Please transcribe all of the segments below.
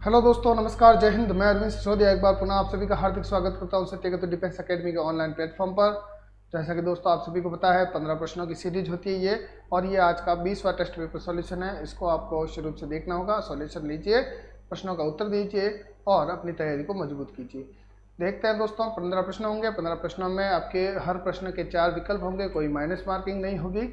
Hello दोस्तों, नमस्कार, जय हिंद। मैं अरविंद सिसोदिया एक बार पुनः आप सभी का हार्दिक स्वागत करता हूं सत्यगत डिफेंस एकेडमी के ऑनलाइन प्लेटफॉर्म पर। जैसा कि दोस्तों आप सभी को पता है 15 प्रश्नों की सीरीज होती है ये, और ये आज का 20वां टेस्ट पेपर सॉल्यूशन है। इसको आपको शुरू रूप से देखना होगा। सॉल्यूशन लीजिए, प्रश्नों का उत्तर दीजिए और अपनी तैयारी को मजबूत कीजिए। देखते हैं दोस्तों, 15 प्रश्न होंगे। 15 प्रश्नों में आपके हर प्रश्न के 4 विकल्प होंगे, कोई माइनस मार्किंग नहीं होगी,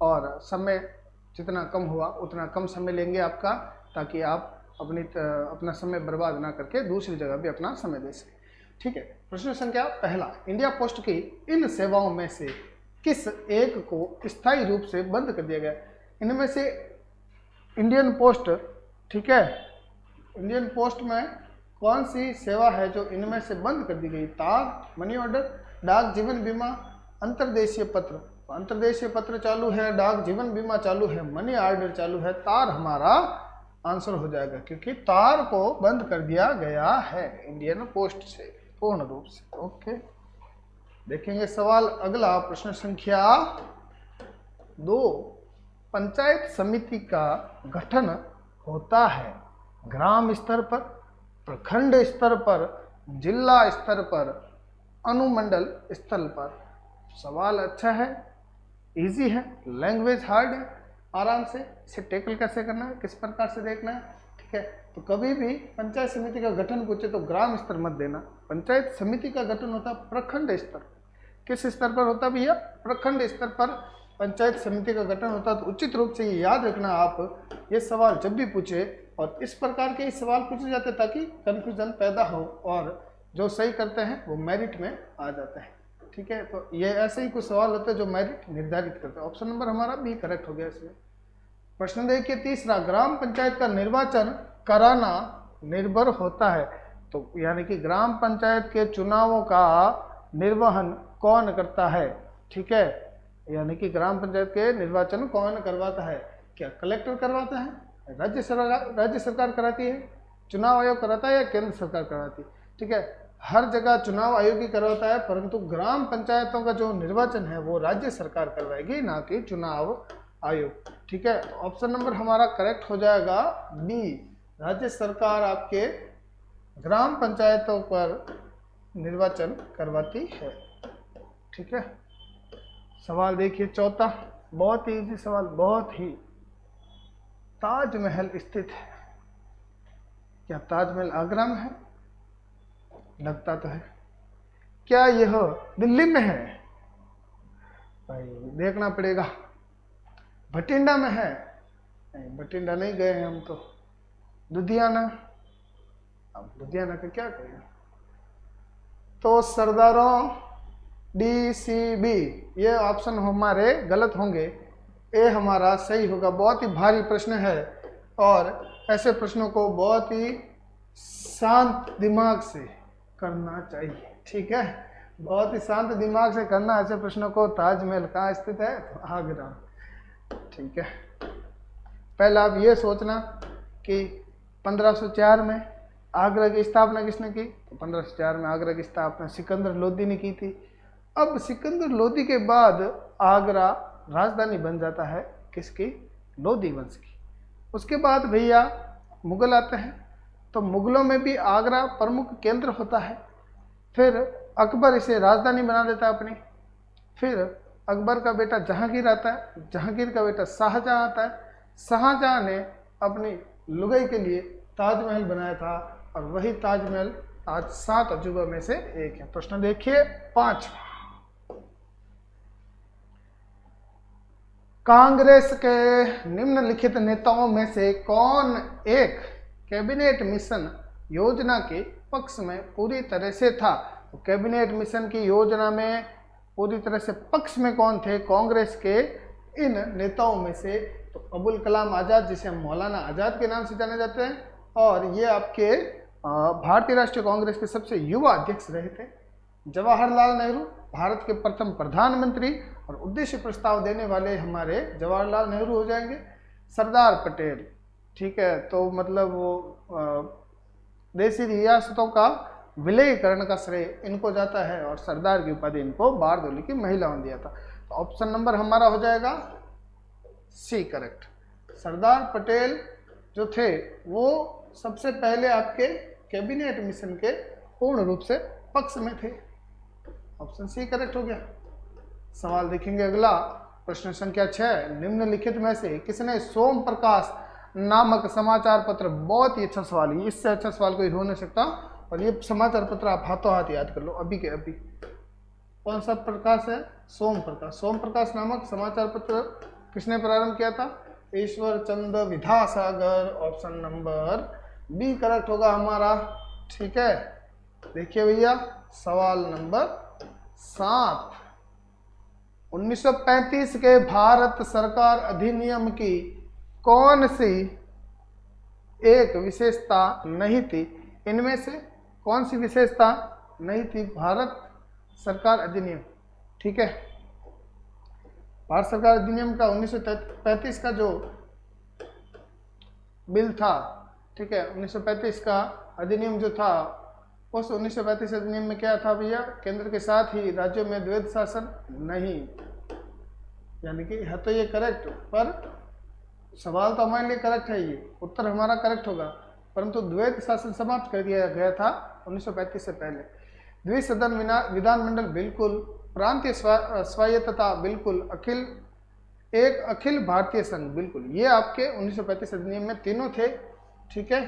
और समय जितना कम हुआ उतना कम समय लेंगे आपका, ताकि आप अपना समय बर्बाद ना करके दूसरी जगह भी अपना समय दे सकें। ठीक है, प्रश्न संख्या पहला, इंडिया पोस्ट की इन सेवाओं में से किस एक को स्थायी रूप से बंद कर दिया गया? इनमें से इंडियन पोस्ट, ठीक है, इंडियन पोस्ट में कौन सी सेवा है जो इनमें से बंद कर दी गई? तार, मनी ऑर्डर, डाक जीवन बीमा, अंतर्देशीय पत्र। अंतर्देशीय पत्र चालू है, डाक जीवन बीमा चालू है, मनी ऑर्डर चालू है, तार हमारा आंसर हो जाएगा, क्योंकि तार को बंद कर दिया गया है इंडियन पोस्ट से पूर्ण रूप से। ओके, देखेंगे सवाल अगला, प्रश्न संख्या 2, पंचायत समिति का गठन होता है ग्राम स्तर पर, प्रखंड स्तर पर, जिला स्तर पर, अनुमंडल स्तर पर। सवाल अच्छा है, इजी है, लैंग्वेज हार्ड है। आराम से इसे टैकल कैसे करना है, किस प्रकार से देखना है, ठीक है। तो कभी भी पंचायत समिति का गठन पूछे तो ग्राम स्तर मत देना। पंचायत समिति का गठन होता है प्रखंड स्तर। किस स्तर पर होता है भैया? प्रखंड स्तर पर पंचायत समिति का गठन होता है। तो उचित रूप से ये याद रखना आप, ये सवाल जब भी पूछे, और इस प्रकार के सवाल पूछे जाते हैं ताकि कन्फ्यूजन पैदा हो, और जो सही करते हैं वो मेरिट में आ जाते हैं। ठीक है, तो ये ऐसे ही कुछ सवाल होते हैं जो मेरिट निर्धारित करते हैं। ऑप्शन नंबर हमारा बी करेक्ट हो गया इसमें। प्रश्न देखिए तीसरा, ग्राम पंचायत का निर्वाचन कराना निर्भर होता है। तो यानी कि ग्राम पंचायत के चुनावों का निर्वहन कौन करता है? ठीक है, यानी कि ग्राम पंचायत के निर्वाचन कौन करवाता है? क्या कलेक्टर करवाता है, राज्य सरकार कराती है, चुनाव आयोग कराता है, या केंद्र सरकार कराती है? ठीक है, हर जगह चुनाव आयोग ही करवाता है, परंतु ग्राम पंचायतों का जो निर्वाचन है वो राज्य सरकार करवाएगी, ना कि चुनाव आयोग। ठीक है, तो ऑप्शन नंबर हमारा करेक्ट हो जाएगा बी, राज्य सरकार आपके ग्राम पंचायतों पर निर्वाचन करवाती है। ठीक है, सवाल देखिए चौथा, बहुत ही इजी सवाल, बहुत ही। ताजमहल स्थित है, क्या ताजमहल आगरा में है? लगता तो है। क्या यह दिल्ली में है? भाई देखना पड़ेगा। भटिंडा में है? नहीं, भटिंडा नहीं गए हैं हम तो। लुधियाना, अब लुधियाना का क्या करेगा? तो सरदारों DCB, ये ऑप्शन हमारे गलत होंगे, ए हमारा सही होगा। बहुत ही भारी प्रश्न है, और ऐसे प्रश्नों को बहुत ही शांत दिमाग से करना चाहिए। ठीक है, बहुत ही शांत दिमाग से करना ऐसे प्रश्नों को। ताजमहल कहाँ स्थित है? तो आगरा। ठीक है, पहला आप ये सोचना कि 1504 में आगरा की स्थापना किसने की? तो 1504 में आगरा की स्थापना सिकंदर लोदी ने की थी। अब सिकंदर लोदी के बाद आगरा राजधानी बन जाता है किसकी? लोदी वंश की। उसके बाद भैया मुगल आते हैं, तो मुगलों में भी आगरा प्रमुख केंद्र होता है। फिर अकबर इसे राजधानी बना देता है अपनी। फिर अकबर का बेटा जहांगीर आता है, जहांगीर का बेटा शाहजहां आता है। शाहजहां ने अपनी लुगाई के लिए ताजमहल बनाया था, और वही ताजमहल आज 7 अजूबा में से एक है। प्रश्न देखिए 5, कांग्रेस के निम्नलिखित नेताओं में से कौन एक कैबिनेट मिशन योजना के पक्ष में पूरी तरह से था? तो कैबिनेट मिशन की योजना में पूरी तरह से पक्ष में कौन थे कांग्रेस के इन नेताओं में से? तो अबुल कलाम आज़ाद, जिसे हम मौलाना आज़ाद के नाम से जाने जाते हैं, और ये आपके भारतीय राष्ट्रीय कांग्रेस के सबसे युवा अध्यक्ष रहे थे। जवाहरलाल नेहरू, भारत के प्रथम प्रधानमंत्री और उद्देश्य प्रस्ताव देने वाले हमारे जवाहरलाल नेहरू हो जाएंगे। सरदार पटेल, ठीक है, तो मतलब वो देशी रियासतों का विलयीकरण का श्रेय इनको जाता है, और सरदार की उपाधि इनको बारदोली की महिलाओं ने दिया था। तो ऑप्शन नंबर हमारा हो जाएगा सी करेक्ट। सरदार पटेल जो थे वो सबसे पहले आपके कैबिनेट मिशन के पूर्ण रूप से पक्ष में थे। ऑप्शन सी करेक्ट हो गया। सवाल देखेंगे अगला, प्रश्न संख्या 6, निम्नलिखित में से किसने सोम प्रकाश नामक समाचार पत्र, बहुत ही अच्छा सवाल है, इससे अच्छा सवाल कोई हो नहीं सकता, और ये समाचार पत्र आप हाथों हाथ याद कर लो अभी के अभी। कौन सा प्रकाश है? सोम प्रकाश। सोम प्रकाश नामक समाचार पत्र किसने प्रारंभ किया था? Ishwar Chandra Vidyasagar. Option number B correct होगा हमारा। ठीक है, देखिए भैया सवाल नंबर 7, 1935 के भारत सरकार अधिनियम की कौन सी एक विशेषता नहीं थी? इनमें से कौन सी विशेषता नहीं थी भारत सरकार अधिनियम? ठीक है, भारत सरकार अधिनियम का 1935 का जो बिल था, ठीक है, 1935 का अधिनियम जो था, उस 1935 अधिनियम में क्या था भैया? केंद्र के साथ ही राज्यों में द्वैध शासन नहीं, यानी कि है तो ये करेक्ट, पर सवाल तो हमारे लिए करेक्ट है, ये उत्तर हमारा करेक्ट होगा, परंतु द्वैध शासन समाप्त कर दिया गया था 1935 से पहले। द्विसदन विधानमंडल बिल्कुल, प्रांतीय स्वायत्तता बिल्कुल, अखिल भारतीय संघ बिल्कुल, ये आपके 1935 अधिनियम में तीनों थे। ठीक है,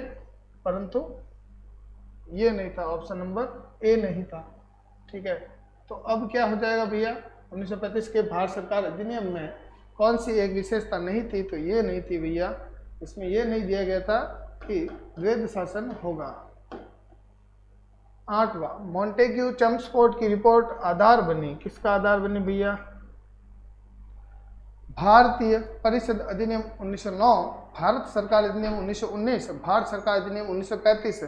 परंतु ये नहीं था, ऑप्शन नंबर ए नहीं था। ठीक है, तो अब क्या हो जाएगा भैया? 1935 के भारत सरकार अधिनियम में कौन सी एक विशेषता नहीं थी? तो ये नहीं थी भैया, इसमें ये नहीं दिया गया था कि द्वैध शासन होगा। 8वां, मॉन्टेग्यू चम्सफोर्ड की रिपोर्ट आधार बनी, किसका आधार बनी भैया? भारतीय परिषद अधिनियम 1909, भारत सरकार अधिनियम 1919, भारत सरकार अधिनियम 1935,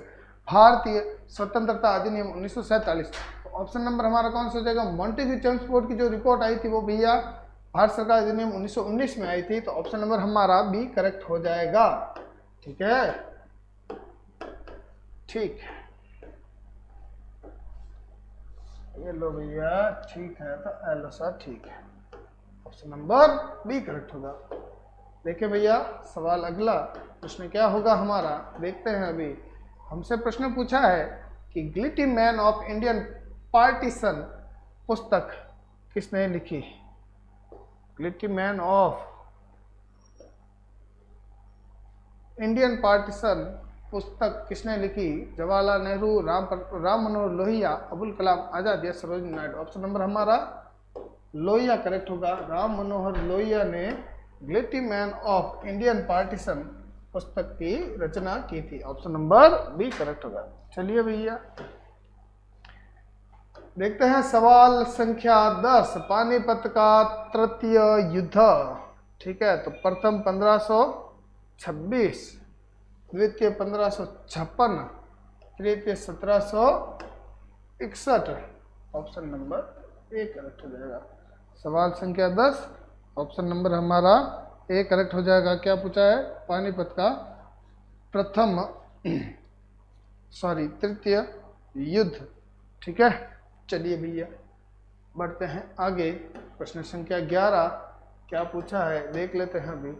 भारतीय स्वतंत्रता अधिनियम 1947। तो ऑप्शन नंबर हमारा कौन सा हो जाएगा? मॉन्टेग्यू चम्सफोर्ड की जो रिपोर्ट आई थी वो भैया भारत सरकार अधिनियम 1919 में आई थी, तो ऑप्शन नंबर हमारा बी करेक्ट हो जाएगा। ठीक है, ठीक, ये लो भैया, ठीक है, तो एलो सर ठीक है, ऑप्शन नंबर बी करेक्ट होगा। देखिए भैया सवाल अगला, प्रश्न क्या होगा हमारा, देखते हैं। अभी हमसे प्रश्न पूछा है कि ग्लिटी मैन ऑफ इंडियन पार्टीशन पुस्तक किसने लिखी? ग्लिटी मैन ऑफ इंडियन पार्टीशन पुस्तक किसने लिखी? जवाहरलाल नेहरू, राम मनोहर लोहिया, अबुल कलाम आजाद या सरोजिनी नायडू। ऑप्शन नंबर हमारा लोहिया करेक्ट होगा। राम मनोहर लोहिया ने ग्लिटी मैन ऑफ इंडियन पार्टीशन पुस्तक की रचना की थी। ऑप्शन नंबर बी करेक्ट होगा। चलिए भैया देखते हैं सवाल संख्या 10, पानीपत का तृतीय युद्ध। ठीक है, तो प्रथम 1526, द्वितीय 1556, तृतीय 1761। ऑप्शन नंबर ए करेक्ट हो जाएगा। सवाल संख्या 10, ऑप्शन नंबर हमारा ए करेक्ट हो जाएगा। क्या पूछा है? पानीपत का तृतीय युद्ध। ठीक है, चलिए भैया बढ़ते हैं आगे। प्रश्न संख्या 11 क्या पूछा है देख लेते हैं अभी।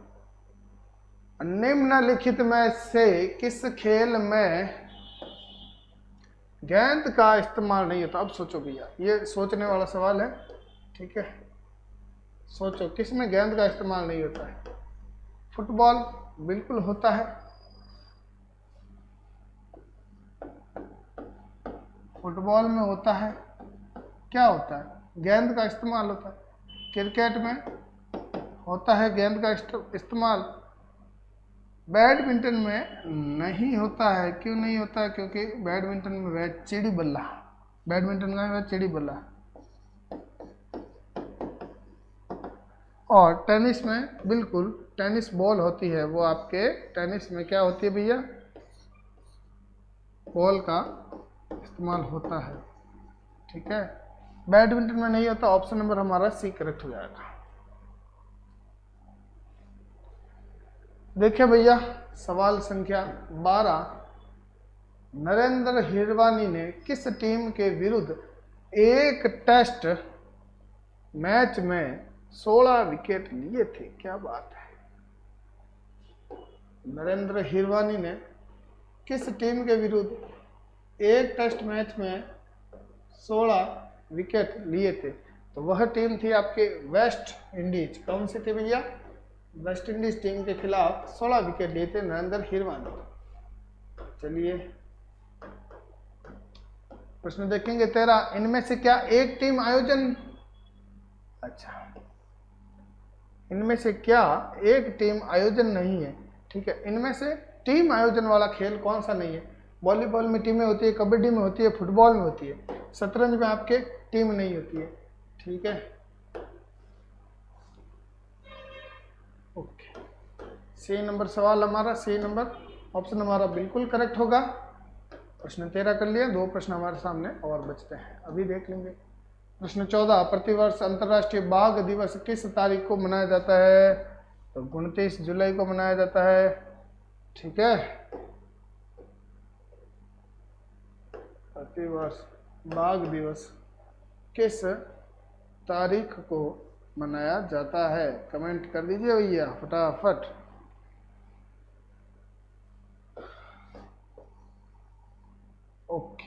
निम्नलिखित में से किस खेल में गेंद का इस्तेमाल नहीं होता? अब सोचो भैया, ये सोचने वाला सवाल है। ठीक है, सोचो किस में गेंद का इस्तेमाल नहीं होता है? फुटबॉल बिल्कुल होता है, फुटबॉल में होता है। क्या होता है? गेंद का इस्तेमाल होता है। क्रिकेट में होता है गेंद का इस्तेमाल। बैडमिंटन में नहीं होता है। क्यों नहीं होता है? क्योंकि बैडमिंटन में वह चिड़ी बल्ला, बैडमिंटन का वह चिड़ी बल्ला। और टेनिस में बिल्कुल टेनिस बॉल होती है, वो आपके टेनिस में क्या होती है भैया? बॉल का इस्तेमाल होता है। ठीक है, बैडमिंटन में नहीं होता। ऑप्शन नंबर हमारा सी करेक्ट हो जाएगा। देखिए भैया सवाल संख्या 12, नरेंद्र हिरवानी ने किस टीम के विरुद्ध एक टेस्ट मैच में 16 विकेट लिए थे? क्या बात है, नरेंद्र हिरवानी ने किस टीम के विरुद्ध एक टेस्ट मैच में 16 विकेट लिए थे? तो वह टीम थी आपके वेस्ट इंडीज। कौन सी थी भैया? वेस्ट इंडीज टीम के खिलाफ 16 विकेट लिए थे नरेंद्र हिरवा ने। चलिए प्रश्न देखेंगे 13, इनमें से क्या एक टीम आयोजन, अच्छा, इनमें से क्या एक टीम आयोजन नहीं है? ठीक है, इनमें से टीम आयोजन वाला खेल कौन सा नहीं है? वॉलीबॉल में टीमें होती है, कबड्डी में होती है, फुटबॉल में होती है, शतरंज में आपके टीम नहीं होती है। ठीक है, ओके। सी नंबर सवाल हमारा, सी नंबर ऑप्शन हमारा बिल्कुल करेक्ट होगा। प्रश्न 13 कर लिया, 2 प्रश्न हमारे सामने और बचते हैं, अभी देख लेंगे। प्रश्न 14, प्रतिवर्ष अंतर्राष्ट्रीय बाघ दिवस किस तारीख को मनाया जाता है? तो 29 जुलाई को मनाया जाता है। ठीक है, प्रतिवर्ष बाघ दिवस किस तारीख को मनाया जाता है? कमेंट कर दीजिए भैया फटाफट। ओके,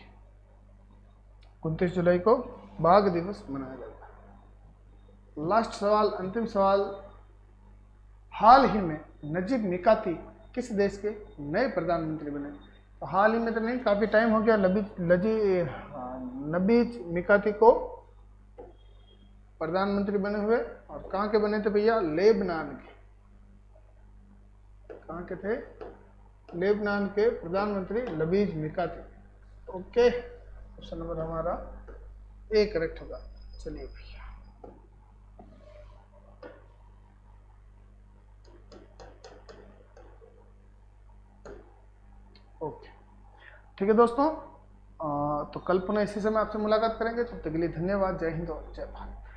29 जुलाई को बाघ दिवस मनाया जाता है। लास्ट सवाल, अंतिम सवाल, हाल ही में नजीब मिकाती किस देश के नए प्रधानमंत्री बने? तो हाल ही में तो नहीं, काफी टाइम हो गया। नबीज मिकाती को प्रधानमंत्री बने हुए, और कहाँ के बने थे भैया? लेबनान के। कहाँ के थे? लेबनान के प्रधानमंत्री नबीज मिकाती। ओके, ऑप्शन नंबर हमारा ए करेक्ट होगा। चलिए भैया, ओके, ठीक है दोस्तों। तो कल पुनः इसी समय आपसे मुलाकात करेंगे। तब तक के लिए धन्यवाद। जय हिंद और जय भारत।